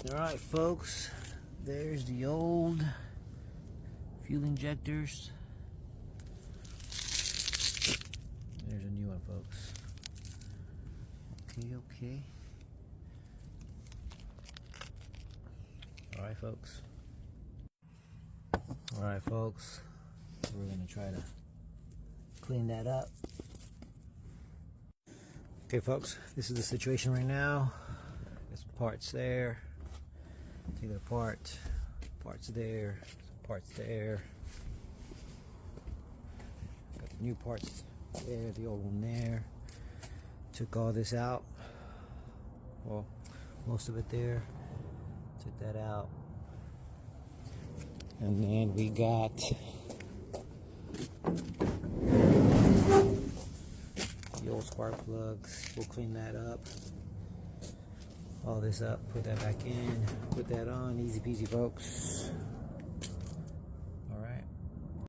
Alright folks, there's the old fuel injectors. There's a new one, folks. Okay. Alright folks, we're going to try to clean that up. Okay folks, this is the situation right now. There's some parts there. Take it apart. Parts there. Some parts there. Got the new parts there. The old one there. Took all this out. Well, most of it there. Took that out. And then we got the old spark plugs. We'll clean that up. All this up, put that back in, put that on, easy peasy folks.